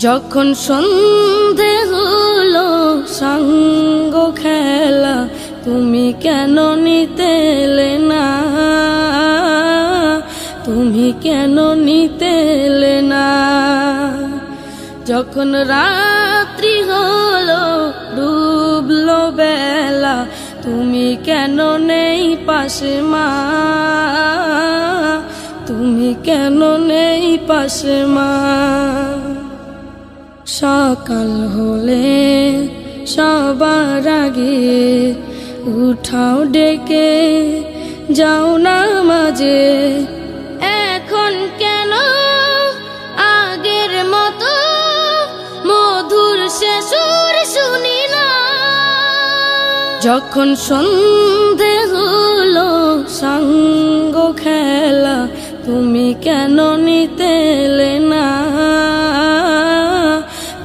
যখন সন্ধে হলো সাঙ্গ খেলা, তুমি কেন নিতে এলে না, তুমি কেন নিতে এলে না। যখন রাত্রি হলো ডুবলো বেলা, তুমি কেন নেই পাশে মা, তুমি কেন নেই পাশে মা। সকাল হলে সবার আগে উঠাও ডেকে যাও নামাজে, এখন কেন আগের মতো মধুর সে সুর শুনি না। যখন সন্ধে হলো সাঙ্গ খেলা, তুমি কেন নিতে এলে না,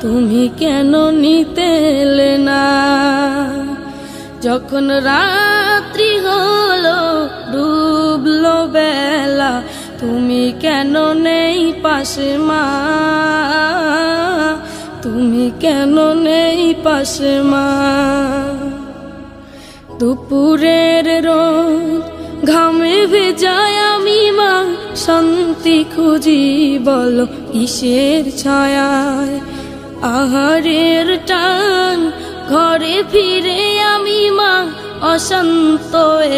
তুমি কেন নিতে এলে না। যখন রাত্রি হলো ডুবলো বেলা, তুমি কেন নেই পাশে মা, তুমি কেন নেই পাশে মা। দুপুরের রোদ ঘামে ভেজায় আমি মা, শান্তি খুঁজি বলো কিসের ছায়ায়। আহারের টান ঘরে ফিরে আমি মা, অশান্ত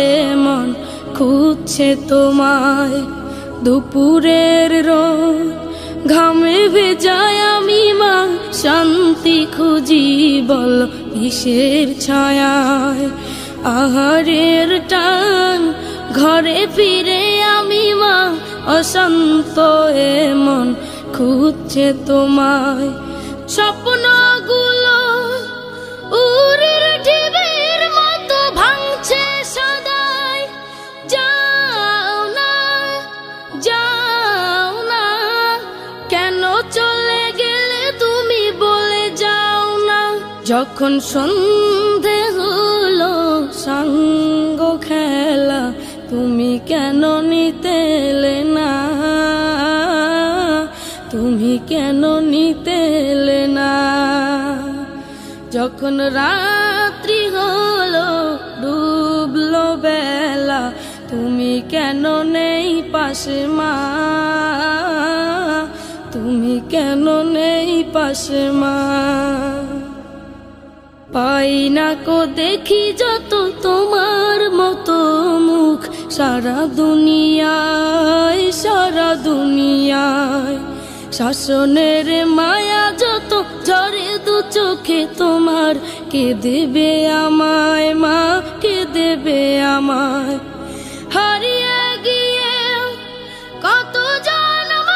এ মন খুঁজছে তোমায়। দুপুরের রোদ ঘামে ভেজায় আমি মা, শান্তি খুঁজি বলো কিসের ছায়ায়। আহারের টান ঘরে ফিরে আমি মা, অশান্ত এ মন খুঁজছে তোমায়। স্বপ্নগুলো উড়ের ঢেউয়ের মতো ভাঙছে সদাই, যাও না যাও না, কেন চলে গেলে তুমি বলে যাও না। যখন সন্ধে হলো সাঙ্গ খেলা, তুমি কেন নিতে এলে না, তুমি কেন নিতে এলে না। যখন রাত্রি হলো ডুবলো বেলা, তুমি কেন নেই পাশে মা, তুমি কেন নেই পাশে মা। পাই না কো দেখি যত তোমার মতো মুখ, সারা দুনিয়ায় সারা দুনিয়ায়। শাসনের মায়া যত ঝরে দু চোখে তোমার, কে দেবে আমায় মা, কে দেবে আমায়। হারিয়ে গিয়ে কত জন্ম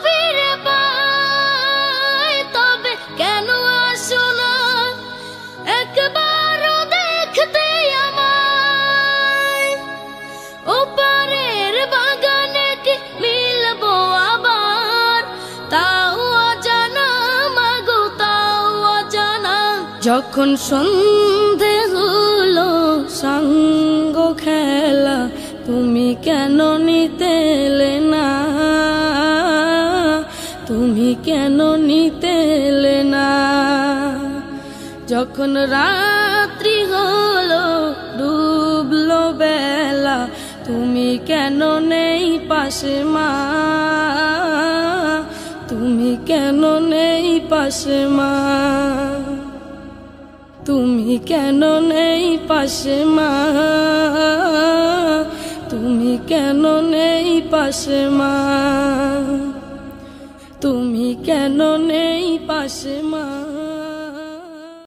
ফিরে পাই, তবে কেন আসো না একবারও দেখতে আমায়। ওপারের বাগানে কি মিলবো আবার, তাও অজানা মাগো তাও অজানা। যখন সন্ধে হলো সাঙ্গ খেলা, তুমি কেন নিতে এলে না, তুমি কেন নিতে এলে না। যখন রাত্রি হলো ডুবলো বেলা, তুমি কেন নেই পাশে মা, তুমি কেন নেই পাশে মা, তুমি কেন নেই পাশে মা, তুমি কেন নেই পাশে মা, তুমি কেন নেই পাশে মা।